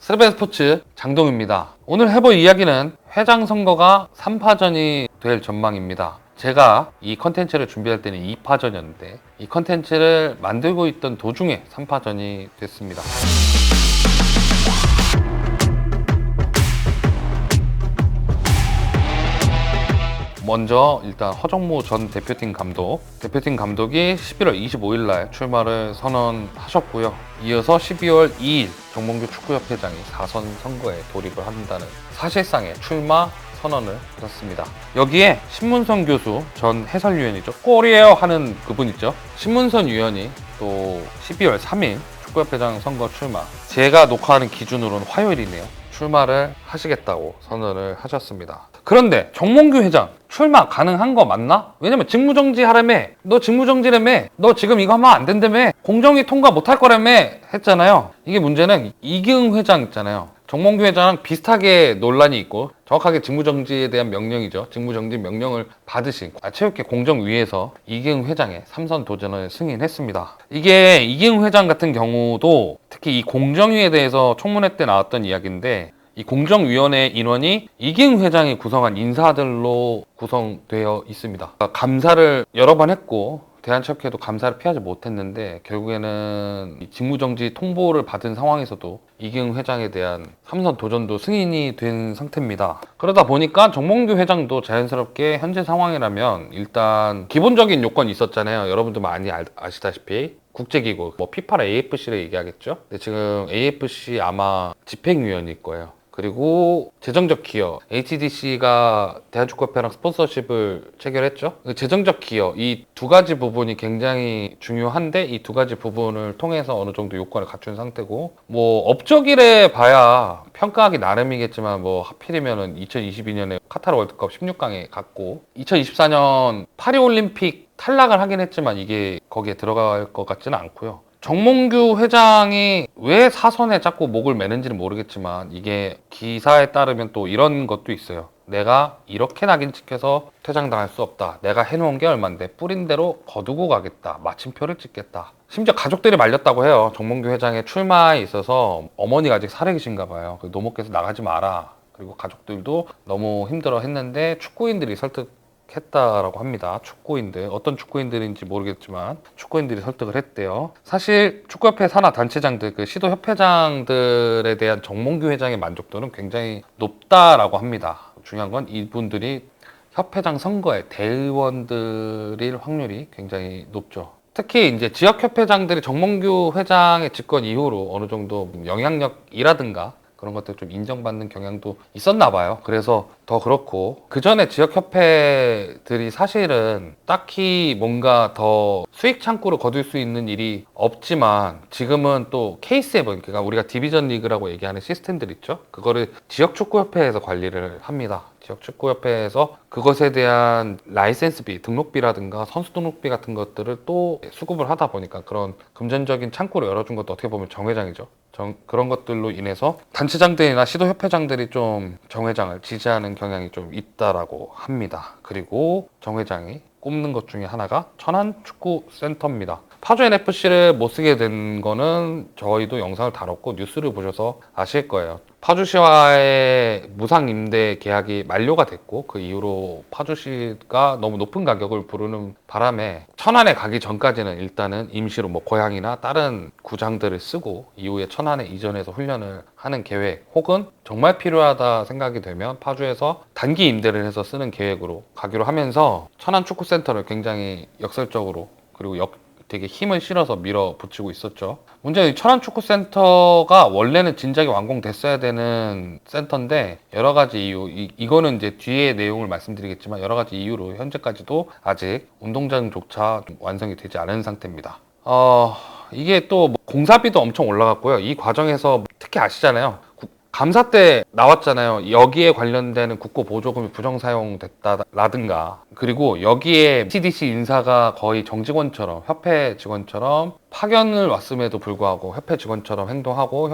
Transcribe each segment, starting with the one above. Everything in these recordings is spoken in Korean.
스르벤 스포츠 장동입니다. 오늘 해볼 이야기는 회장 선거가 3파전이 될 전망입니다. 제가 이 컨텐츠를 준비할 때는 2파전이었는데 이 컨텐츠를 만들고 있던 도중에 3파전이 됐습니다. 먼저 일단 허정무 전 대표팀 감독이 11월 25일 날 출마를 선언하셨고요. 이어서 12월 2일 정몽규 축구협회장이 4선 선거에 돌입을 한다는 사실상의 출마 선언을 하셨습니다. 여기에 신문선 교수 전 해설위원이죠. 골이에요 하는 그분 있죠. 신문선 위원이 또 12월 3일 축구협회장 선거 출마, 제가 녹화하는 기준으로는 화요일이네요. 출마를 하시겠다고 선언을 하셨습니다. 그런데 정몽규 회장 출마 가능한 거 맞나? 왜냐면 직무정지 하라며, 너 직무정지라며, 너 지금 이거 하면 안 된다며, 공정위 통과 못할 거라며 했잖아요. 이게 문제는 이기흥 회장 있잖아요. 정몽규 회장랑 비슷하게 논란이 있고 정확하게 직무정지에 대한 명령이죠. 직무정지 명령을 받으신 체육회 공정위에서 이기흥 회장의 3선 도전을 승인했습니다. 이게 이기흥 회장 같은 경우도 특히 이 공정위에 대해서 청문회 때 나왔던 이야기인데, 이 공정위원회 인원이 이기흥 회장이 구성한 인사들로 구성되어 있습니다. 감사를 여러 번 했고 대한체육회도 감사를 피하지 못했는데 결국에는 직무정지 통보를 받은 상황에서도 이기흥 회장에 대한 3선 도전도 승인이 된 상태입니다. 그러다 보니까 정몽규 회장도 자연스럽게 현재 상황이라면 일단 기본적인 요건이 있었잖아요. 여러분들 많이 아시다시피 국제기구, 피파라 AFC를 얘기하겠죠. 근데 지금 AFC 아마 집행위원일 거예요. 그리고 재정적 기여, HDC가 대한축구협회랑 스폰서십을 체결했죠. 재정적 기여, 이 두 가지 부분이 굉장히 중요한데 이 두 가지 부분을 통해서 어느 정도 요건을 갖춘 상태고, 업적이래 봐야 평가하기 나름이겠지만 하필이면은 2022년에 카타르 월드컵 16강에 갔고 2024년 파리올림픽 탈락을 하긴 했지만 이게 거기에 들어갈 것 같지는 않고요. 정몽규 회장이 왜 사선에 자꾸 목을 매는지는 모르겠지만 이게 기사에 따르면 또 이런 것도 있어요. 내가 이렇게 낙인 찍혀서 퇴장당할 수 없다. 내가 해놓은 게 얼만데 뿌린 대로 거두고 가겠다. 마침표를 찍겠다. 심지어 가족들이 말렸다고 해요. 정몽규 회장의 출마에 있어서 어머니가 아직 살아계신가 봐요. 노모께서 나가지 마라. 그리고 가족들도 너무 힘들어 했는데 축구인들이 설득했다라고 합니다. 축구인들, 어떤 축구인들인지 모르겠지만 축구인들이 설득을 했대요. 사실 축구협회 산하 단체장들, 시도 협회장들에 대한 정몽규 회장의 만족도는 굉장히 높다라고 합니다. 중요한 건 이분들이 협회장 선거에 대의원들일 확률이 굉장히 높죠. 특히 이제 지역협회장들이 정몽규 회장의 집권 이후로 어느 정도 영향력이라든가 그런 것들 좀 인정받는 경향도 있었나 봐요. 그래서 더 그렇고, 그 전에 지역협회들이 사실은 딱히 뭔가 더 수익 창구를 거둘 수 있는 일이 없지만 지금은 또 K7, 그러니까 우리가 디비전 리그라고 얘기하는 시스템들 있죠. 그거를 지역축구협회에서 관리를 합니다. 지역축구협회에서 그것에 대한 라이센스비, 등록비라든가 선수 등록비 같은 것들을 또 수급을 하다 보니까 그런 금전적인 창구를 열어준 것도 어떻게 보면 정회장이죠. 그런 것들로 인해서 단체장들이나 시도협회장들이 좀 정회장을 지지하는 경향이 좀 있다라고 합니다. 그리고 정회장이 꼽는 것 중에 하나가 천안축구센터입니다. 파주 NFC를 못 쓰게 된 거는 저희도 영상을 다뤘고 뉴스를 보셔서 아실 거예요. 파주시와의 무상임대 계약이 만료가 됐고 그 이후로 파주시가 너무 높은 가격을 부르는 바람에 천안에 가기 전까지는 일단은 임시로 고향이나 다른 구장들을 쓰고 이후에 천안에 이전해서 훈련을 하는 계획, 혹은 정말 필요하다 생각이 되면 파주에서 단기 임대를 해서 쓰는 계획으로 가기로 하면서 천안축구센터를 굉장히 역설적으로 그리고 되게 힘을 실어서 밀어붙이고 있었죠. 문제는 천안축구센터가 원래는 진작에 완공됐어야 되는 센터인데 여러 가지 이유, 이거는 이제 뒤에 내용을 말씀드리겠지만 여러 가지 이유로 현재까지도 아직 운동장조차 완성이 되지 않은 상태입니다. 이게 또 공사비도 엄청 올라갔고요. 이 과정에서 특히 아시잖아요. 감사 때 나왔잖아요. 여기에 관련되는 국고 보조금이 부정 사용됐다라든가, 그리고 여기에 CDC 인사가 거의 정직원처럼, 협회 직원처럼 파견을 왔음에도 불구하고 협회 직원처럼 행동하고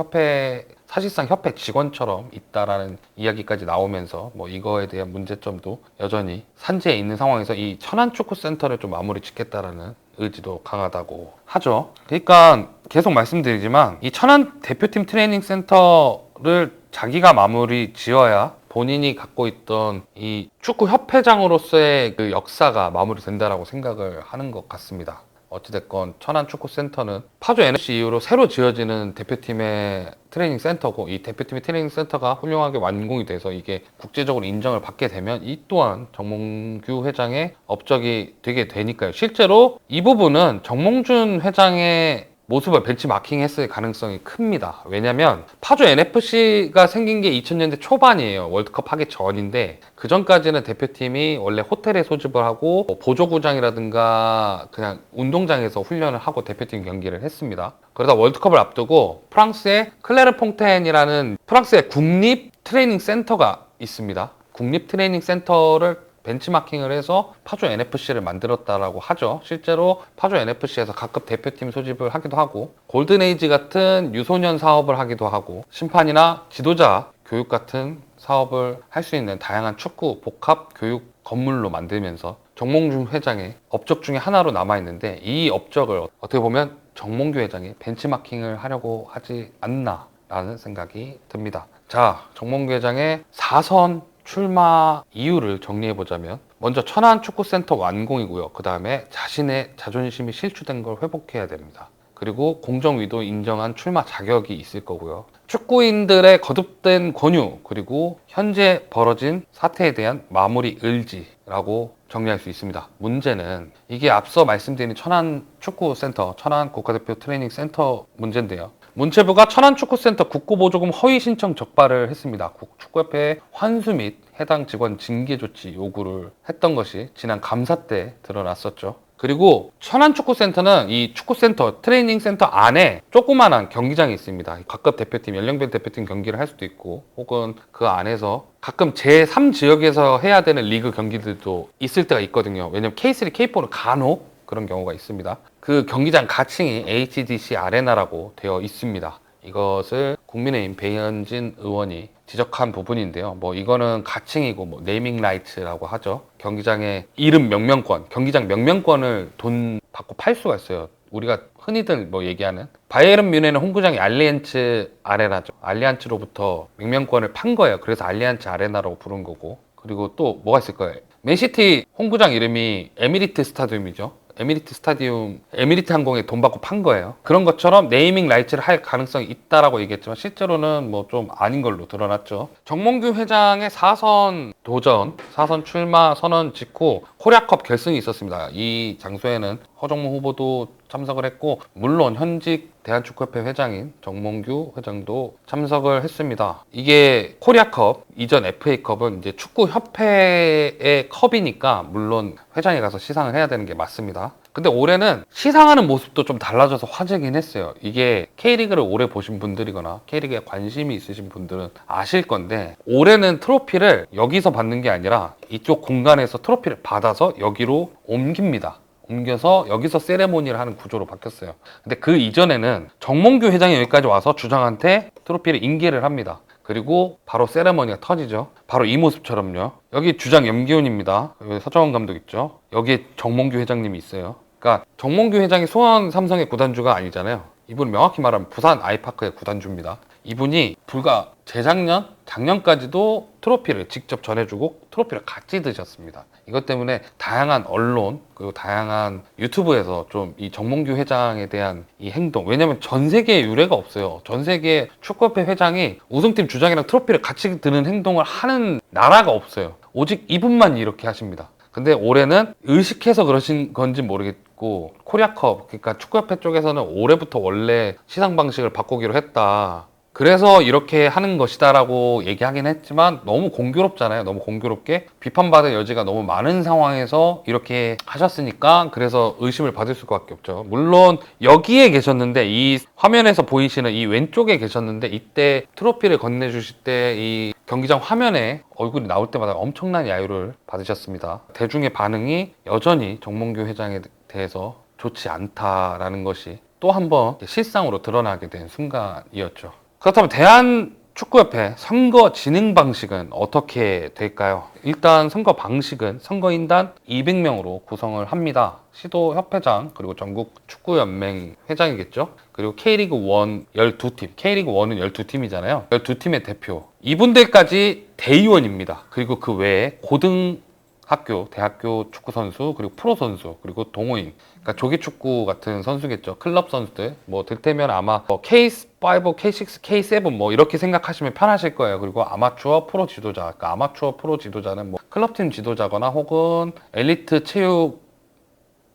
사실상 협회 직원처럼 있다라는 이야기까지 나오면서 이거에 대한 문제점도 여전히 산재에 있는 상황에서 이 천안축구센터를 좀 마무리 짓겠다라는 의지도 강하다고 하죠. 그러니까 계속 말씀드리지만 이 천안 대표팀 트레이닝 센터 이거를 자기가 마무리 지어야 본인이 갖고 있던 이 축구 협회장으로서의 그 역사가 마무리된다라고 생각을 하는 것 같습니다. 어찌됐건 천안축구센터는 파주 NFC 이후로 새로 지어지는 대표팀의 트레이닝 센터고, 이 대표팀의 트레이닝 센터가 훌륭하게 완공이 돼서 이게 국제적으로 인정을 받게 되면 이 또한 정몽규 회장의 업적이 되게 되니까요. 실제로 이 부분은 정몽준 회장의 모습을 벤치마킹했을 가능성이 큽니다. 왜냐면 파주 NFC가 생긴 게 2000년대 초반이에요. 월드컵 하기 전인데, 그 전까지는 대표팀이 원래 호텔에 소집을 하고 뭐 보조구장이라든가 그냥 운동장에서 훈련을 하고 대표팀 경기를 했습니다. 그러다 월드컵을 앞두고 프랑스의 클레르퐁텐이라는 프랑스의 국립 트레이닝 센터가 있습니다. 국립 트레이닝 센터를 벤치마킹을 해서 파주 NFC를 만들었다라고 하죠. 실제로 파주 NFC에서 각급 대표팀 소집을 하기도 하고, 골든에이지 같은 유소년 사업을 하기도 하고, 심판이나 지도자 교육 같은 사업을 할 수 있는 다양한 축구 복합 교육 건물로 만들면서 정몽준 회장의 업적 중에 하나로 남아있는데, 이 업적을 어떻게 보면 정몽규 회장이 벤치마킹을 하려고 하지 않나 라는 생각이 듭니다. 자, 정몽규 회장의 4선 출마 이유를 정리해보자면, 먼저 천안축구센터 완공이고요. 그 다음에 자신의 자존심이 실추된 걸 회복해야 됩니다. 그리고 공정위도 인정한 출마 자격이 있을 거고요. 축구인들의 거듭된 권유, 그리고 현재 벌어진 사태에 대한 마무리 의지라고 정리할 수 있습니다. 문제는 이게 앞서 말씀드린 천안축구센터, 천안국가대표 트레이닝센터 문제인데요. 문체부가 천안축구센터 국고보조금 허위 신청 적발을 했습니다. 축구협회에 환수 및 해당 직원 징계 조치 요구를 했던 것이 지난 감사 때 드러났었죠. 그리고 천안축구센터는 이 축구센터, 트레이닝센터 안에 조그만한 경기장이 있습니다. 각급 대표팀, 연령별 대표팀 경기를 할 수도 있고, 혹은 그 안에서 가끔 제3지역에서 해야 되는 리그 경기들도 있을 때가 있거든요. 왜냐면 K3, K4는 간혹 그런 경우가 있습니다. 그 경기장 가칭이 HDC 아레나라고 되어 있습니다. 이것을 국민의힘 배현진 의원이 지적한 부분인데요. 뭐 이거는 가칭이고 뭐 네이밍 라이츠라고 하죠. 경기장의 이름 명명권, 경기장 명명권을 돈 받고 팔 수가 있어요. 우리가 흔히들 뭐 얘기하는 바이에른 뮌헨의 홈구장이 알리안츠 아레나죠. 알리안츠로부터 명명권을 판 거예요. 그래서 알리안츠 아레나라고 부른 거고. 그리고 또 뭐가 있을 거예요. 맨시티 홈구장 이름이 에미리트 스타디움이죠. 에미리트 스타디움, 에미리트 항공에 돈 받고 판 거예요. 그런 것처럼 네이밍 라이츠를 할 가능성이 있다라고 얘기했지만 실제로는 뭐 좀 아닌 걸로 드러났죠. 정몽규 회장의 4선 도전, 4선 출마 선언 직후 코리아컵 결승이 있었습니다. 이 장소에는 허정무 후보도 참석을 했고, 물론 현직 대한축구협회 회장인 정몽규 회장도 참석을 했습니다. 이게 코리아컵, 이전 FA컵은 이제 축구협회의 컵이니까 물론 회장이 가서 시상을 해야 되는 게 맞습니다. 근데 올해는 시상하는 모습도 좀 달라져서 화제긴 했어요. 이게 K리그를 오래 보신 분들이거나 K리그에 관심이 있으신 분들은 아실 건데, 올해는 트로피를 여기서 받는 게 아니라 이쪽 공간에서 트로피를 받아서 여기로 옮깁니다. 옮겨서 여기서 세레모니를 하는 구조로 바뀌었어요. 근데 그 이전에는 정몽규 회장이 여기까지 와서 주장한테 트로피를 인계를 합니다. 그리고 바로 세레머니가 터지죠. 바로 이 모습처럼요. 여기 주장 염기훈입니다. 여기 서정원 감독 있죠. 여기에 정몽규 회장님이 있어요. 그러니까 정몽규 회장이 수원 삼성의 구단주가 아니잖아요. 이분은 명확히 말하면 부산 아이파크의 구단주입니다. 이분이 불과 재작년, 작년까지도 트로피를 직접 전해주고 트로피를 같이 드셨습니다. 이것 때문에 다양한 언론, 그리고 다양한 유튜브에서 좀 이 정몽규 회장에 대한 이 행동, 왜냐면 전 세계에 유례가 없어요. 전 세계 축구협회 회장이 우승팀 주장이랑 트로피를 같이 드는 행동을 하는 나라가 없어요. 오직 이분만 이렇게 하십니다. 근데 올해는 의식해서 그러신 건지 모르겠고, 코리아컵, 그러니까 축구협회 쪽에서는 올해부터 원래 시상 방식을 바꾸기로 했다. 그래서 이렇게 하는 것이다 라고 얘기하긴 했지만 너무 공교롭잖아요. 너무 공교롭게 비판받을 여지가 너무 많은 상황에서 이렇게 하셨으니까 그래서 의심을 받을 수밖에 없죠. 물론 여기에 계셨는데, 이 화면에서 보이시는 이 왼쪽에 계셨는데, 이때 트로피를 건네주실 때 이 경기장 화면에 얼굴이 나올 때마다 엄청난 야유를 받으셨습니다. 대중의 반응이 여전히 정몽규 회장에 대해서 좋지 않다라는 것이 또 한 번 실상으로 드러나게 된 순간이었죠. 그렇다면 대한축구협회 선거 진행 방식은 어떻게 될까요? 일단 선거 방식은 선거인단 200명으로 구성을 합니다. 시도협회장 그리고 전국축구연맹 회장이겠죠. 그리고 K리그 1 12팀, K리그 1은 12팀이잖아요. 12팀의 대표. 이분들까지 대의원입니다. 그리고 그 외에 고등학교, 대학교 축구 선수, 그리고 프로 선수, 그리고 동호인. 그러니까 조기 축구 같은 선수겠죠. 클럽 선수들. 뭐 들테면 아마 뭐 K5, K6, K7 뭐 이렇게 생각하시면 편하실 거예요. 그리고 아마추어 프로 지도자. 그러니까 아마추어 프로 지도자는 뭐 클럽팀 지도자거나 혹은 엘리트 체육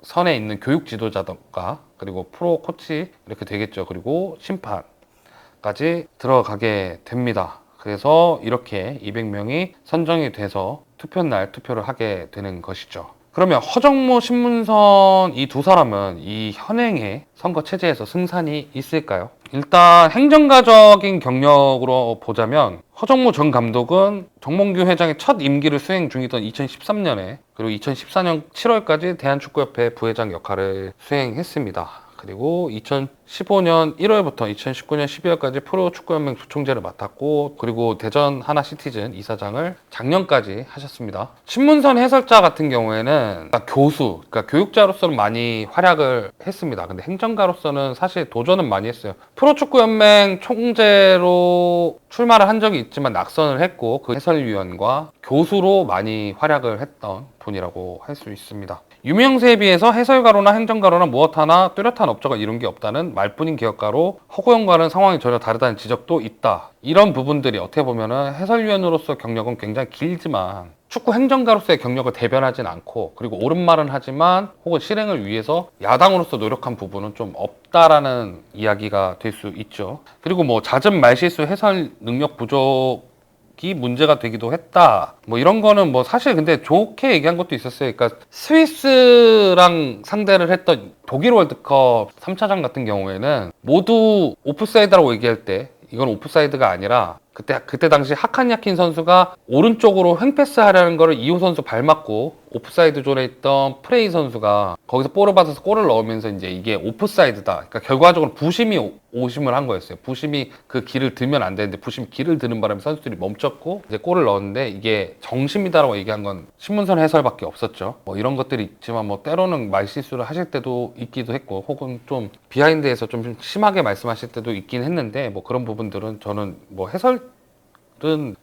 선에 있는 교육 지도자던가 그리고 프로 코치 이렇게 되겠죠. 그리고 심판까지 들어가게 됩니다. 그래서 이렇게 200명이 선정이 돼서 투표날 투표를 하게 되는 것이죠. 그러면 허정무, 신문선 이 두 사람은 이 현행의 선거 체제에서 승산이 있을까요? 일단 행정가적인 경력으로 보자면 허정무 전 감독은 정몽규 회장의 첫 임기를 수행 중이던 2013년에 그리고 2014년 7월까지 대한축구협회 부회장 역할을 수행했습니다. 그리고 2015년 1월부터 2019년 12월까지 프로축구연맹 부총재를 맡았고 그리고 대전 하나시티즌 이사장을 작년까지 하셨습니다. 신문선 해설자 같은 경우에는 교수, 그러니까 교육자로서는 많이 활약을 했습니다. 근데 행정가로서는 사실 도전은 많이 했어요. 프로축구연맹 총재로 출마를 한 적이 있지만 낙선을 했고 그 해설위원과 교수로 많이 활약을 했던 분이라고 할 수 있습니다. 유명세에 비해서 해설가로나 행정가로나 무엇 하나 뚜렷한 업적을 이룬 게 없다는 말뿐인 기업가로 허구영과는 상황이 전혀 다르다는 지적도 있다. 이런 부분들이 어떻게 보면은 해설위원으로서 경력은 굉장히 길지만 축구 행정가로서의 경력을 대변하진 않고 그리고 옳은 말은 하지만 혹은 실행을 위해서 야당으로서 노력한 부분은 좀 없다라는 이야기가 될 수 있죠. 그리고 뭐 잦은 말실수, 해설 능력 부족 이 문제가 되기도 했다. 뭐 이런 거는 뭐 사실 근데 좋게 얘기한 것도 있었어요. 그러니까 스위스랑 상대를 했던 독일 월드컵 3차전 같은 경우에는 모두 오프사이드라고 얘기할 때 이건 오프사이드가 아니라 그때 당시 하칸 야킨 선수가 오른쪽으로 횡패스 하려는 거를 이호 선수 발 맞고 오프사이드 존에 있던 프레이 선수가 거기서 볼을 받아서 골을 넣으면서 이제 이게 오프사이드다. 그러니까 결과적으로 부심이 오심을 한 거였어요. 부심이 그 길을 들면 안 되는데 부심이 길을 드는 바람에 선수들이 멈췄고 이제 골을 넣었는데 이게 정심이다라고 얘기한 건 신문선 해설밖에 없었죠. 뭐 이런 것들이 있지만 뭐 때로는 말실수를 하실 때도 있기도 했고 혹은 좀 비하인드에서 좀 심하게 말씀하실 때도 있긴 했는데 뭐 그런 부분들은 저는 뭐 해설은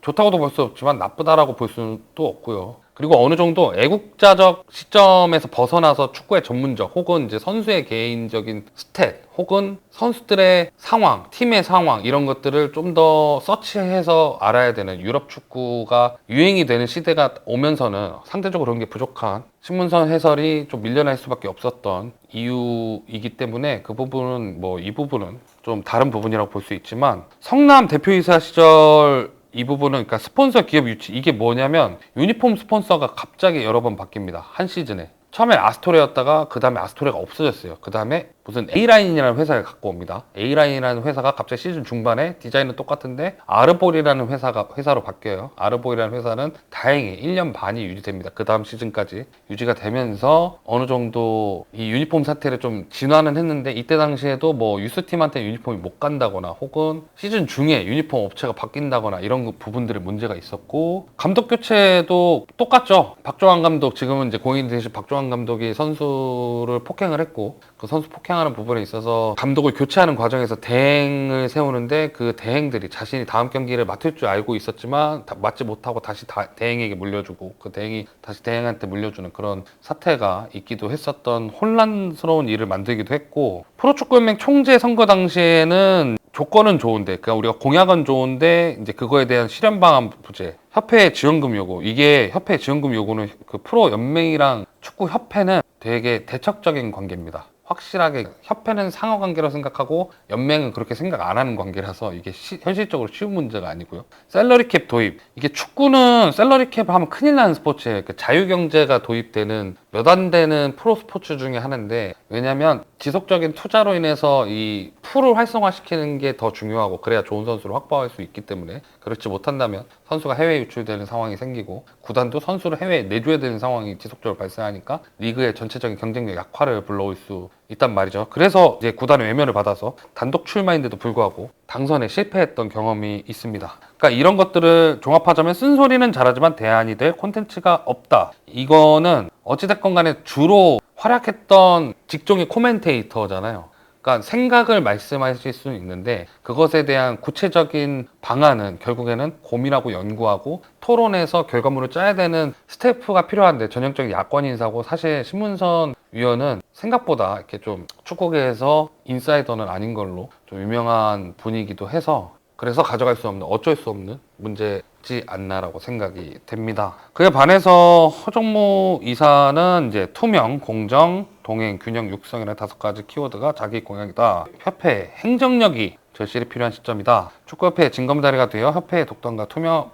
좋다고도 볼 수 없지만 나쁘다라고 볼 수도 없고요. 그리고 어느 정도 애국자적 시점에서 벗어나서 축구의 전문적 혹은 이제 선수의 개인적인 스탯 혹은 선수들의 상황, 팀의 상황 이런 것들을 좀 더 서치해서 알아야 되는 유럽 축구가 유행이 되는 시대가 오면서는 상대적으로 그런 게 부족한 신문선 해설이 좀 밀려날 수밖에 없었던 이유이기 때문에 그 부분은 뭐 이 부분은 좀 다른 부분이라고 볼 수 있지만 성남 대표이사 시절 이 부분은 그러니까 스폰서 기업 유치 이게 뭐냐면 유니폼 스폰서가 갑자기 여러 번 바뀝니다. 한 시즌에. 처음에 아스토레였다가 그 다음에 아스토레가 없어졌어요. 그 다음에 무슨 A라인이라는 회사를 갖고 옵니다. A라인이라는 회사가 갑자기 시즌 중반에 디자인은 똑같은데 아르볼이라는 회사로 바뀌어요. 아르볼이라는 회사는 다행히 1년 반이 유지됩니다. 그 다음 시즌까지 유지가 되면서 어느 정도 이 유니폼 사태를 좀 진화는 했는데 이때 당시에도 뭐 유스팀한테 유니폼이 못 간다거나 혹은 시즌 중에 유니폼 업체가 바뀐다거나 이런 부분들의 문제가 있었고 감독 교체도 똑같죠. 박종환 감독 지금은 이제 공인 대신 박종환 감독이 선수를 폭행을 했고 그 선수 폭행하는 부분에 있어서 감독을 교체하는 과정에서 대행을 세우는데 그 대행들이 자신이 다음 경기를 맡을 줄 알고 있었지만 맡지 못하고 다시 대행에게 물려주고 그 대행이 다시 대행한테 물려주는 그런 사태가 있기도 했었던 혼란스러운 일을 만들기도 했고 프로축구연맹 총재 선거 당시에는 조건은 좋은데 그러니까 우리가 공약은 좋은데 이제 그거에 대한 실현 방안 부재 협회 지원금 요구 이게 협회 지원금 요구는 그 프로 연맹이랑 축구 협회는 되게 대척적인 관계입니다. 확실하게 협회는 상하 관계로 생각하고 연맹은 그렇게 생각 안 하는 관계라서 이게 현실적으로 쉬운 문제가 아니고요. 샐러리 캡 도입 이게 축구는 샐러리 캡 하면 큰일 나는 스포츠예요. 그 자유경제가 도입되는 몇 안 되는 프로 스포츠 중에 하나인데 왜냐면 지속적인 투자로 인해서 이 풀을 활성화시키는 게 더 중요하고 그래야 좋은 선수를 확보할 수 있기 때문에 그렇지 못한다면 선수가 해외 유출되는 상황이 생기고 구단도 선수를 해외에 내줘야 되는 상황이 지속적으로 발생하니까 리그의 전체적인 경쟁력 약화를 불러올 수 있단 말이죠. 그래서 이제 구단의 외면을 받아서 단독 출마인데도 불구하고 당선에 실패했던 경험이 있습니다. 그러니까 이런 것들을 종합하자면 쓴소리는 잘하지만 대안이 될 콘텐츠가 없다. 이거는 어찌됐건 간에 주로 활약했던 직종이 코멘테이터잖아요. 그러니까 생각을 말씀하실 수는 있는데 그것에 대한 구체적인 방안은 결국에는 고민하고 연구하고 토론해서 결과물을 짜야 되는 스태프가 필요한데 전형적인 야권 인사고 사실 신문선 위원은 생각보다 이렇게 좀 축구계에서 인사이더는 아닌 걸로 좀 유명한 분이기도 해서 그래서 가져갈 수 없는 어쩔 수 없는 문제지 않나라고 생각이 됩니다. 그에 반해서 허정무 이사는 이제 투명, 공정, 동행, 균형, 육성이라는 5가지 키워드가 자기 공약이다. 협회 행정력이 절실히 필요한 시점이다. 축구협회의 징검다리가 되어 협회의 독단과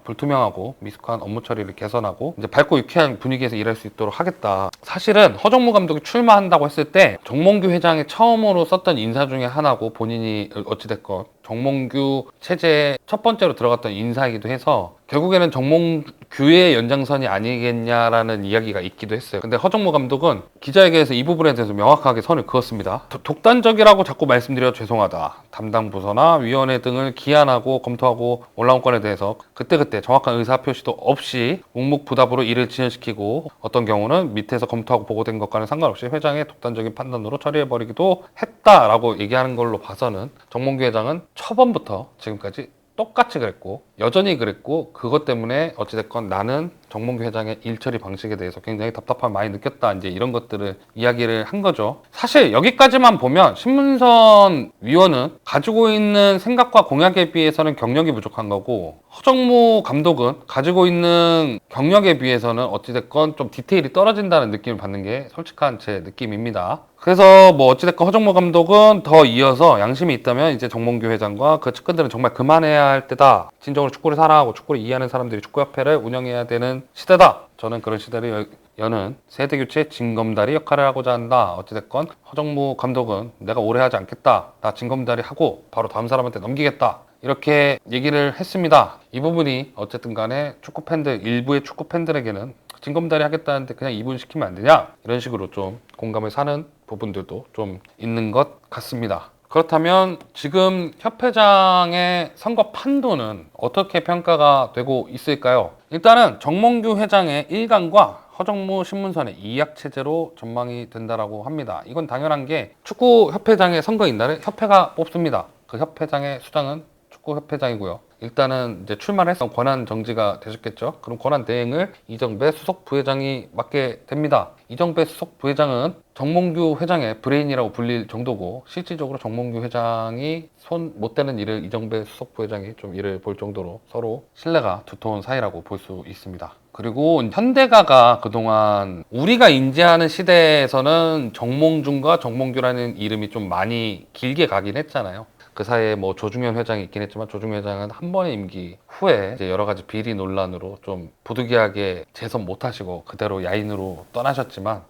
불투명하고 미숙한 업무 처리를 개선하고 이제 밝고 유쾌한 분위기에서 일할 수 있도록 하겠다. 사실은 허정무 감독이 출마한다고 했을 때 정몽규 회장이 처음으로 썼던 인사 중에 하나고 본인이 어찌됐건 정몽규 체제에 첫 번째로 들어갔던 인사이기도 해서 결국에는 정몽규의 연장선이 아니겠냐라는 이야기가 있기도 했어요. 근데 허정무 감독은 기자회견에서 이 부분에 대해서 명확하게 선을 그었습니다. 독단적이라고 자꾸 말씀드려 죄송하다. 담당 부서나 위원회 등을 기한하고 검토하고 올라온 건에 대해서 그때그때 정확한 의사표시도 없이 묵묵부답으로 일을 진행시키고 어떤 경우는 밑에서 검토하고 보고된 것과는 상관없이 회장의 독단적인 판단으로 처리해버리기도 했다라고 얘기하는 걸로 봐서는 정몽규 회장은 초반부터 지금까지 똑같이 그랬고 여전히 그랬고 그것 때문에 어찌됐건 나는 정몽규 회장의 일처리 방식에 대해서 굉장히 답답함을 많이 느꼈다 이제 이런 것들을 이야기를 한 거죠. 사실 여기까지만 보면 신문선 위원은 가지고 있는 생각과 공약에 비해서는 경력이 부족한 거고 허정무 감독은 가지고 있는 경력에 비해서는 어찌됐건 좀 디테일이 떨어진다는 느낌을 받는 게 솔직한 제 느낌입니다. 그래서 뭐 어찌됐건 허정무 감독은 더 이어서 양심이 있다면 이제 정몽규 회장과 그 측근들은 정말 그만해야 할 때다. 진정으로 축구를 사랑하고 축구를 이해하는 사람들이 축구협회를 운영해야 되는 시대다. 저는 그런 시대를 여는 세대교체 징검다리 역할을 하고자 한다. 어찌됐건 허정무 감독은 내가 오래 하지 않겠다. 나 징검다리 하고 바로 다음 사람한테 넘기겠다. 이렇게 얘기를 했습니다. 이 부분이 어쨌든 간에 축구팬들, 일부의 축구팬들에게는 징검다리 하겠다는데 그냥 이분시키면 안 되냐? 이런 식으로 좀 공감을 사는 부분들도 좀 있는 것 같습니다. 그렇다면 지금 협회장의 선거 판도는 어떻게 평가가 되고 있을까요? 일단은 정몽규 회장의 일강과 허정무 신문선의 이약 체제로 전망이 된다라고 합니다. 이건 당연한 게 축구 협회장의 선거인 날은 협회가 뽑습니다. 그 협회장의 수장은 축구 협회장이고요. 일단은 이제 출마를 해서 권한 정지가 되셨겠죠. 그럼 권한 대행을 이정배 수석 부회장이 맡게 됩니다. 이정배 수석 부회장은 정몽규 회장의 브레인이라고 불릴 정도고 실질적으로 정몽규 회장이 손 못 대는 일을 이정배 수석 부회장이 좀 일을 볼 정도로 서로 신뢰가 두터운 사이라고 볼 수 있습니다. 그리고 현대가가 그동안 우리가 인지하는 시대에서는 정몽준과 정몽규라는 이름이 좀 많이 길게 가긴 했잖아요. 그 사이에 뭐 조중현 회장이 있긴 했지만 조중현 회장은 한 번의 임기 후에 이제 여러 가지 비리 논란으로 좀 부득이하게 재선 못하시고 그대로 야인으로 떠나셨지만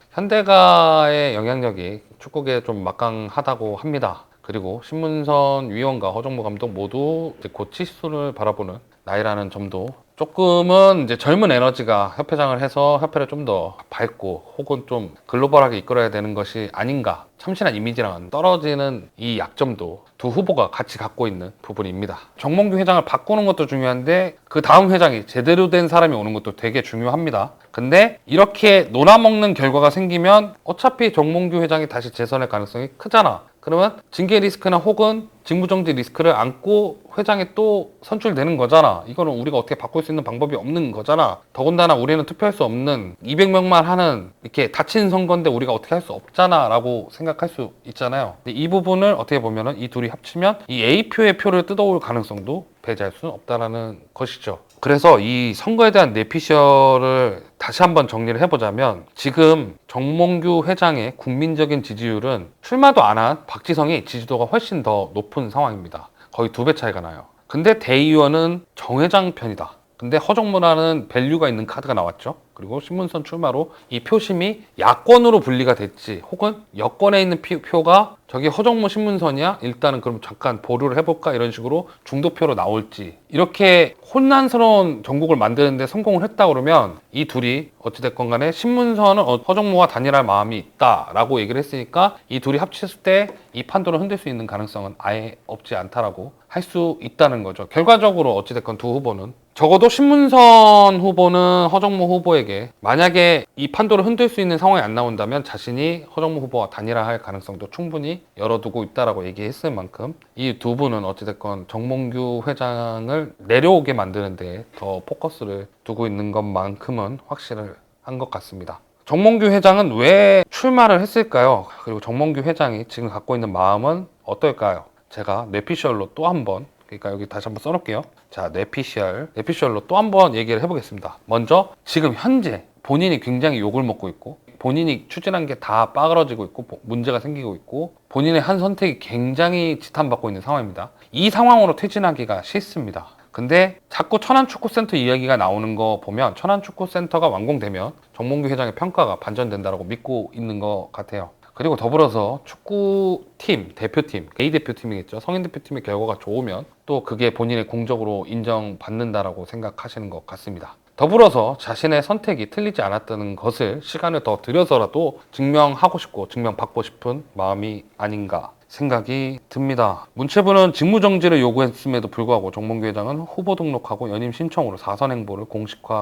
현대가의 영향력이 축구계에 좀 막강하다고 합니다. 그리고 신문선 위원과 허정무 감독 모두 이제 곧 70순을 바라보는 나이라는 점도 조금은 이제 젊은 에너지가 협회장을 해서 협회를 좀 더 밝고 혹은 좀 글로벌하게 이끌어야 되는 것이 아닌가. 참신한 이미지랑은 떨어지는 이 약점도 두 후보가 같이 갖고 있는 부분입니다. 정몽규 회장을 바꾸는 것도 중요한데 그 다음 회장이 제대로 된 사람이 오는 것도 되게 중요합니다. 근데 이렇게 놀아먹는 결과가 생기면 어차피 정몽규 회장이 다시 재선할 가능성이 크잖아. 그러면 징계 리스크나 혹은 직무정지 리스크를 안고 회장이 또 선출되는 거잖아. 이거는 우리가 어떻게 바꿀 수 있는 방법이 없는 거잖아. 더군다나 우리는 투표할 수 없는 200명만 하는 이렇게 닫힌 선거인데 우리가 어떻게 할 수 없잖아 라고 생각할 수 있잖아요. 근데 이 부분을 어떻게 보면은 이 둘이 합치면 이 A표의 표를 뜯어올 가능성도 배제할 수는 없다라는 것이죠. 그래서 이 선거에 대한 내피셜을 다시 한번 정리를 해보자면 지금 정몽규 회장의 국민적인 지지율은 출마도 안 한 박지성이 지지도가 훨씬 더 높은 상황입니다. 거의 2배 차이가 나요. 근데 대의원은 정 회장 편이다. 근데 허정무라는 밸류가 있는 카드가 나왔죠. 그리고 신문선 출마로 이 표심이 야권으로 분리가 됐지 혹은 여권에 있는 표가 저기 허정무 신문선이야? 일단은 그럼 잠깐 보류를 해볼까? 이런 식으로 중도표로 나올지 이렇게 혼란스러운 전국을 만드는데 성공을 했다 그러면 이 둘이 어찌됐건 간에 신문선은 허정무와 단일할 마음이 있다라고 얘기를 했으니까 이 둘이 합쳤을 때 이 판도를 흔들 수 있는 가능성은 아예 없지 않다라고 할 수 있다는 거죠. 결과적으로 어찌됐건 두 후보는 적어도 신문선 후보는 허정무 후보에게 만약에 이 판도를 흔들 수 있는 상황이 안 나온다면 자신이 허정무 후보와 단일화할 가능성도 충분히 열어두고 있다라고 얘기했을 만큼 이 두 분은 어찌됐건 정몽규 회장을 내려오게 만드는 데 더 포커스를 두고 있는 것만큼은 확실한 것 같습니다. 정몽규 회장은 왜 출마를 했을까요? 그리고 정몽규 회장이 지금 갖고 있는 마음은 어떨까요? 제가 뇌피셜로 또 한번, 그러니까 여기 다시 한번 써놓을게요. 자, 뇌피셜로 또 한번 얘기를 해보겠습니다. 먼저 지금 현재 본인이 굉장히 욕을 먹고 있고 본인이 추진한 게 다 빠그러지고 있고 문제가 생기고 있고 본인의 한 선택이 굉장히 지탄받고 있는 상황입니다. 이 상황으로 퇴진하기가 싫습니다. 근데 자꾸 천안축구센터 이야기가 나오는 거 보면 천안축구센터가 완공되면 정몽규 회장의 평가가 반전된다고 믿고 있는 것 같아요. 그리고 더불어서 축구팀, 대표팀, A대표팀이겠죠. 성인대표팀의 결과가 좋으면 또 그게 본인의 공적으로 인정받는다라고 생각하시는 것 같습니다. 더불어서 자신의 선택이 틀리지 않았다는 것을 시간을 더 들여서라도 증명하고 싶고 증명받고 싶은 마음이 아닌가 생각이 듭니다. 문체부는 직무정지를 요구했음에도 불구하고 정몽규 회장은 후보 등록하고 연임 신청으로 사선 행보를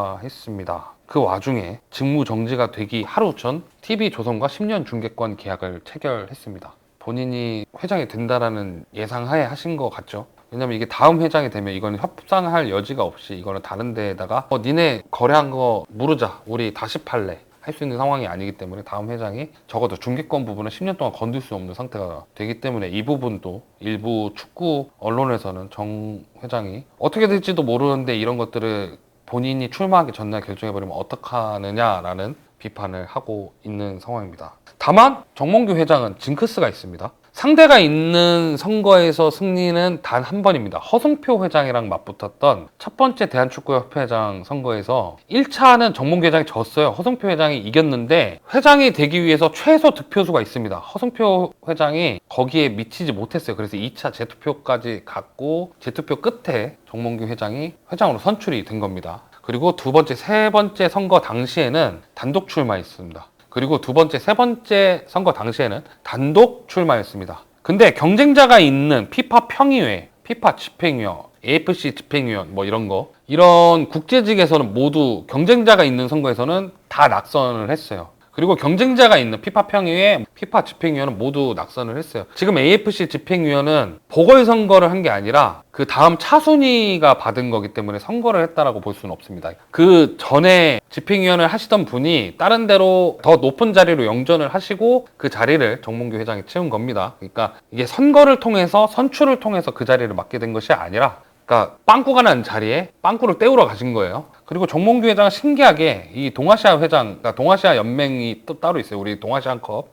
공식화했습니다. 그 와중에 직무정지가 되기 하루 전 TV조선과 10년 중계권 계약을 체결했습니다. 본인이 회장이 된다라는 예상하에 하신 것 같죠? 왜냐면 이게 다음 회장이 되면 이거는 협상할 여지가 없이 이거는 다른 데에다가 니네 거래한 거 물으자, 우리 다시 팔래 할 수 있는 상황이 아니기 때문에 다음 회장이 적어도 중계권 부분은 10년 동안 건들 수 없는 상태가 되기 때문에 이 부분도 일부 축구 언론에서는 정 회장이 어떻게 될지도 모르는데 이런 것들을 본인이 출마하기 전날 결정해버리면 어떡하느냐라는 비판을 하고 있는 상황입니다. 다만 정몽규 회장은 징크스가 있습니다. 상대가 있는 선거에서 승리는 단 한 번입니다. 허승표 회장이랑 맞붙었던 첫 번째 대한축구협회장 선거에서 1차는 정몽규 회장이 졌어요. 허승표 회장이 이겼는데 회장이 되기 위해서 최소 득표수가 있습니다. 허승표 회장이 거기에 미치지 못했어요. 그래서 2차 재투표까지 갔고 재투표 끝에 정몽규 회장이 회장으로 선출이 된 겁니다. 그리고 두 번째, 세 번째 선거 당시에는 단독 출마했습니다. 그리고 두 번째, 세 번째 선거 당시에는 단독 출마했습니다. 근데 경쟁자가 있는 피파 평의회, 피파 집행위원, AFC 집행위원 뭐 이런 거 이런 국제직에서는 모두 경쟁자가 있는 선거에서는 다 낙선을 했어요. 그리고 경쟁자가 있는 피파 평의회, 피파 집행위원은 모두 낙선을 했어요. 지금 AFC 집행위원은 보궐선거를 한 게 아니라 그 다음 차순위가 받은 거기 때문에 선거를 했다라고 볼 수는 없습니다. 그 전에 집행위원을 하시던 분이 다른 데로 더 높은 자리로 영전을 하시고 그 자리를 정몽규 회장이 채운 겁니다. 그러니까 이게 선거를 통해서 선출을 통해서 그 자리를 맡게 된 것이 아니라 그러니까 빵꾸가 난 자리에 빵꾸를 때우러 가신 거예요. 그리고 정몽규 회장은 신기하게 이 동아시아 회장, 그러니까 동아시아 연맹이 또 따로 있어요. 우리 동아시안컵,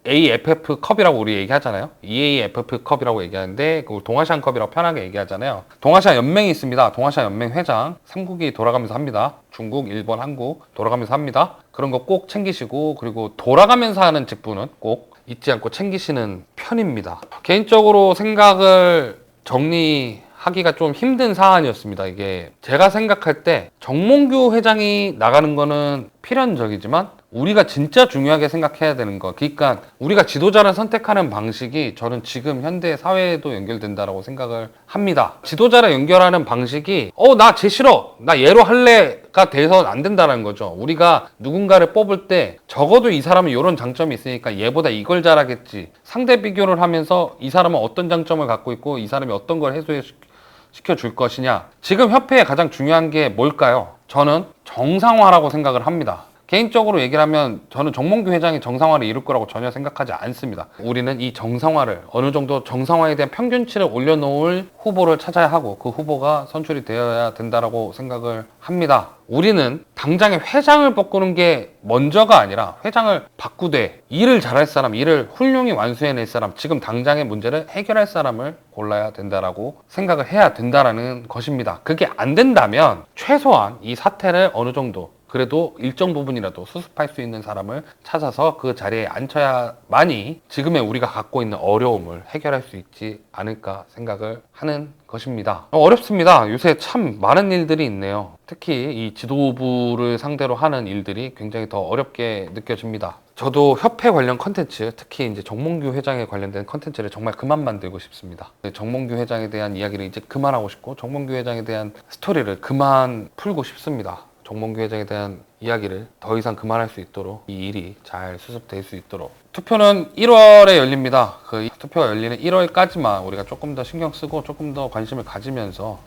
EAFF 컵이라고 우리 얘기하잖아요. EAFF 컵이라고 얘기하는데 그 동아시안컵이라고 편하게 얘기하잖아요. 동아시아 연맹이 있습니다. 동아시아 연맹 회장 3국이 돌아가면서 합니다. 중국, 일본, 한국 돌아가면서 합니다. 그런 거 꼭 챙기시고 그리고 돌아가면서 하는 직분은 꼭 잊지 않고 챙기시는 편입니다. 개인적으로 생각을 정리하기가 좀 힘든 사안이었습니다. 이게 제가 생각할 때 정몽규 회장이 나가는 거는 필연적이지만 우리가 진짜 중요하게 생각해야 되는 거, 그러니까 우리가 지도자를 선택하는 방식이 저는 지금 현대 사회에도 연결된다라고 생각을 합니다. 지도자를 연결하는 방식이 나 쟤 싫어, 나 얘로 할래가 돼서 안 된다는 거죠. 우리가 누군가를 뽑을 때 적어도 이 사람은 이런 장점이 있으니까 얘보다 이걸 잘하겠지, 상대 비교를 하면서 이 사람은 어떤 장점을 갖고 있고 이 사람이 어떤 걸 해소시켜줄 것이냐. 지금 협회에 가장 중요한 게 뭘까요? 저는 정상화라고 생각을 합니다. 개인적으로 얘기를 하면 저는 정몽규 회장이 정상화를 이룰 거라고 전혀 생각하지 않습니다. 우리는 이 정상화를 어느 정도 정상화에 대한 평균치를 올려놓을 후보를 찾아야 하고 그 후보가 선출이 되어야 된다라고 생각을 합니다. 우리는 당장에 회장을 바꾸는 게 먼저가 아니라 회장을 바꾸되 일을 잘할 사람, 일을 훌륭히 완수해낼 사람, 지금 당장의 문제를 해결할 사람을 골라야 된다라고 생각을 해야 된다라는 것입니다. 그게 안 된다면 최소한 이 사태를 어느 정도 그래도 일정 부분이라도 수습할 수 있는 사람을 찾아서 그 자리에 앉혀야만이 지금의 우리가 갖고 있는 어려움을 해결할 수 있지 않을까 생각을 하는 것입니다. 어렵습니다. 요새 참 많은 일들이 있네요. 특히 이 지도부를 상대로 하는 일들이 굉장히 더 어렵게 느껴집니다. 저도 협회 관련 컨텐츠, 특히 이제 정몽규 회장에 관련된 컨텐츠를 정말 그만 만들고 싶습니다. 정몽규 회장에 대한 이야기를 이제 그만하고 싶고, 정몽규 회장에 대한 스토리를 그만 풀고 싶습니다. 정몽규 회장에 대한 이야기를 더 이상 그만할 수 있도록, 이 일이 잘 수습될 수 있도록. 투표는 1월에 열립니다. 그 투표가 열리는 1월까지만 우리가 조금 더 신경 쓰고 조금 더 관심을 가지면서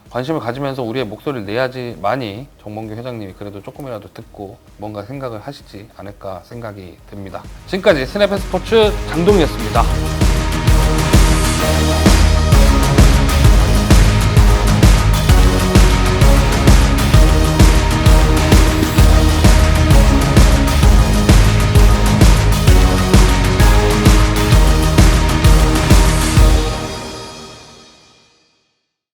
우리의 목소리를 내야지 많이 정몽규 회장님이 그래도 조금이라도 듣고 뭔가 생각을 하시지 않을까 생각이 듭니다. 지금까지 스냅앤스포츠 장동이었습니다.